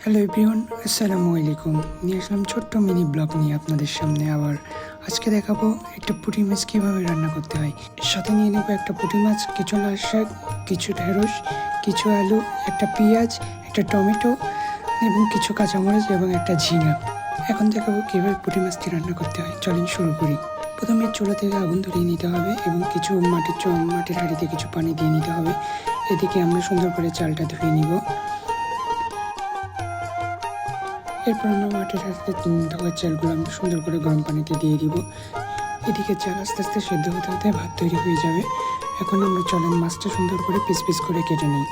Hello everyone, আসসালামু আলাইকুম। নিয়ে আসলাম ছোট্ট মিনি ব্লগ নিয়ে আপনাদের সামনে আবার। আজকে দেখাবো একটা পুঁটি মাছ কীভাবে রান্না করতে হয়। সাথে নিয়ে নেবো একটা পুঁটি মাছ, কিছু লাল শাক, কিছু ঢেঁড়স, কিছু আলু, একটা পেঁয়াজ, একটা টমেটো এবং কিছু কাঁচামরিচ এবং একটা ঝিঙা। এখন দেখাবো কীভাবে পুঁটি মাছটি রান্না করতে হয়। চলেন শুরু করি। প্রথমে চুলা থেকে আগুন ধরিয়ে নিতে হবে এবং কিছু মাটির হাঁড়িতে কিছু পানি দিয়ে নিতে হবে। এদিকে আমরা সুন্দর করে চালটা ধুয়ে নিব। এরপর আমরা মাটির হাঁড়িতে ধোয়া চালগুলো আমরা সুন্দর করে গরম পানিতে দিয়ে দিব। এদিকে চাল আস্তে আস্তে সেদ্ধ হতে হতে ভাত তৈরি হয়ে যাবে। এখন আমরা চলেন মাছটা সুন্দর করে পিস পিস করে কেটে নিই।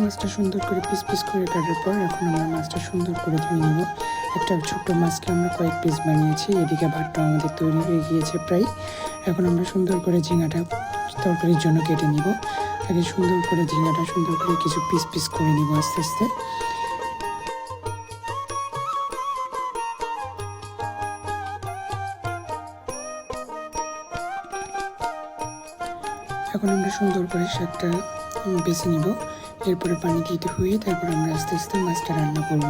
মাছটা সুন্দর করে পিস পিস করে কাটার পর এখন আমরা মাছটা সুন্দর করে ধুয়ে নেব। একটা ছোট্ট মাছকে আমরা কয়েক পিস বানিয়েছি। এদিকে ভাতটা আমাদের তৈরি হয়ে গিয়েছে প্রায়। এখন আমরা সুন্দর করে ঝিঙাটা তরকারির জন্য কেটে নিব। আগে সুন্দর করে ঝিঙাটা সুন্দর করে কিছু পিস পিস করে নিব আস্তে আস্তে। এখন আমরা সুন্দর করে শাকটা বেছে নিব। এরপরে পানি দিতে হয়ে তারপর আমরা আস্তে আস্তে মাছটা রান্না করব।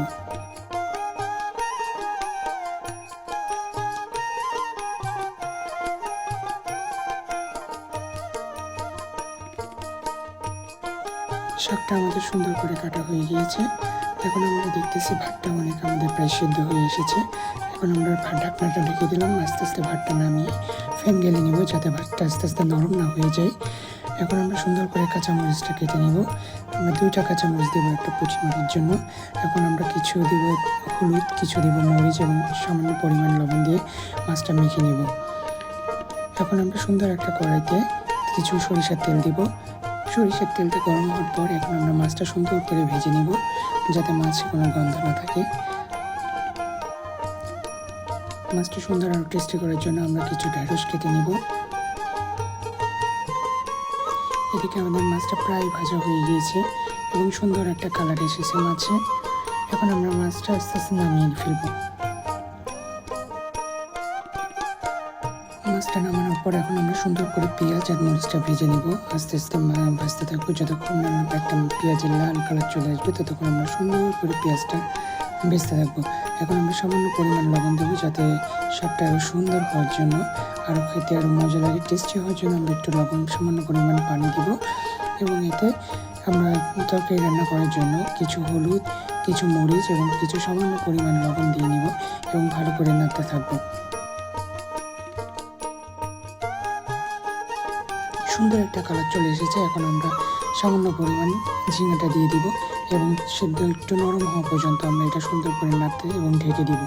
শাকটা আমাদের সুন্দর করে কাটা হয়ে গিয়েছে। এখন আমরা দেখতেছি ভাতটা অনেক আমাদের প্রায় সিদ্ধ হয়ে এসেছে। এখন আমরা ঢাকনাটা ঢেকে দিলাম। আস্তে আস্তে ভাতটা নামিয়ে ফ্যান গেলে নিব যাতে ভাতটা আস্তে আস্তে নরম না হয়ে যায়। এখন আমরা সুন্দর করে কাঁচামরিচটা কেটে নিব। আমরা 2টা কাঁচামরিচ দেবো একটা পুঁটি মাছের জন্য। এখন আমরা কিছু দিব হলুদ, কিছু দিব মরিচ এবং সামান্য পরিমাণ লবণ দিয়ে মাছটা মেখে নেব। এখন আমরা সুন্দর একটা কড়াইতে কিছু সরিষার তেল দিব। সরিষার তেলটা গরম হওয়ার পর এখন আমরা মাছটা সুন্দর করে ভেজে নেব যাতে মাছে কোনো গন্ধ না থাকে। মাছটা সুন্দর আর টেস্টি করার জন্য আমরা কিছু ঢেঁড়স কেটে নেব। এদিকে আমাদের মাছটা প্রায় ভাজা হয়ে গিয়েছে এবং সুন্দর একটা কালার এসেছে মাছে। এখন আমরা মাছটা আস্তে আস্তে নামিয়ে ফেলব। মাছটা নামানোর পর এখন আমরা সুন্দর করে পেঁয়াজ আর মরিচটা ভেজে নিব। আস্তে আস্তে ভাজতে থাকবো যতক্ষণ একটা পেঁয়াজের লাল কালার চলে আসবে ততক্ষণ আমরা সুন্দর করে পেঁয়াজটা ভেজতে থাকবো। এখন আমরা সামান্য পরিমাণ লবণ দেবো যাতে স্বাদটা আরও সুন্দর হওয়ার জন্য, আরও খেতে আরও মজা লাগে, টেস্টি হওয়ার জন্য আমরা একটু সামান্য পরিমাণ পানি দেব। এবং এতে আমরা তরকারি রান্না করার জন্য কিছু হলুদ, কিছু মরিচ এবং কিছু সামান্য পরিমাণ লবণ দিয়ে নিব এবং ভালো করে নাড়তে থাকবো। সুন্দর একটা কালার চলে এসেছে। এখন আমরা সামান্য পরিমাণ ঝিঙাটা দিয়ে দিব এবং সেদ্ধ একটু নরম হওয়া পর্যন্ত আমরা এটা সুন্দর করে নাড়তে এবং ঢেকে দিব।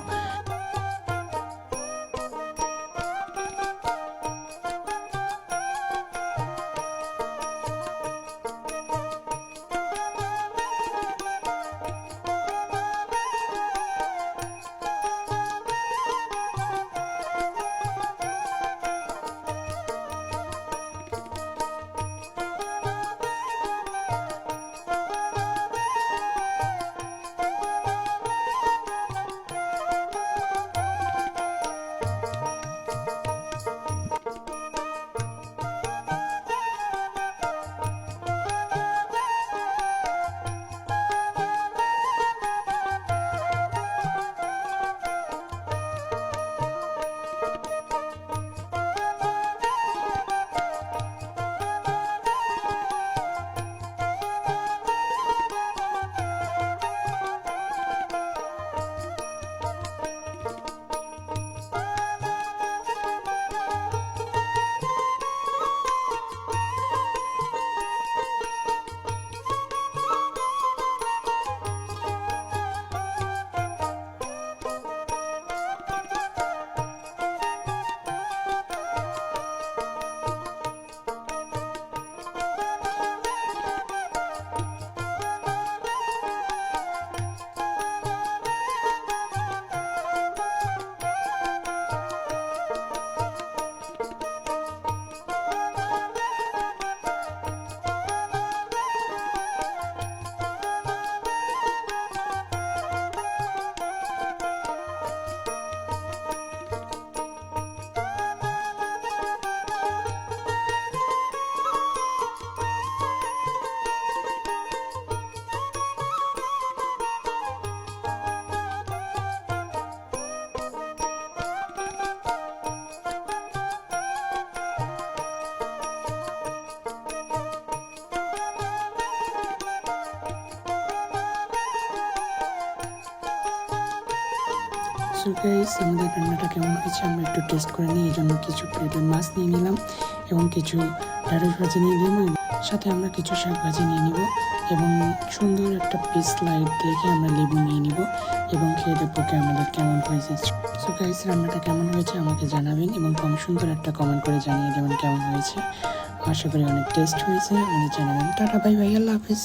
সো গাইস, আমাদের রান্নাটা কেমন হয়েছে আমরা একটু টেস্ট করে নিই। এই জন্য কিছু প্লেটে মাছ নিয়ে নিলাম এবং কিছু ঢেঁড়স ভাজি নিয়ে নিলাম, সাথে আমরা কিছু শাক ভাজি নিয়ে নিব এবং সুন্দর একটা পিস লাইট দেখে আমরা লেবু নিয়ে নিব এবং খেয়ে দেখবো আমাদের কেমন হয়েছে। সো গাইস, রান্নাটা কেমন হয়েছে আমাকে জানাবেন এবং সুন্দর একটা কমেন্ট করে জানিয়ে দেবেন কেমন হয়েছে। আশা করি অনেক টেস্ট হয়েছে, আমাদের জানাবেন। টাটা, বাই বাই, আল্লাহ হাফিজ।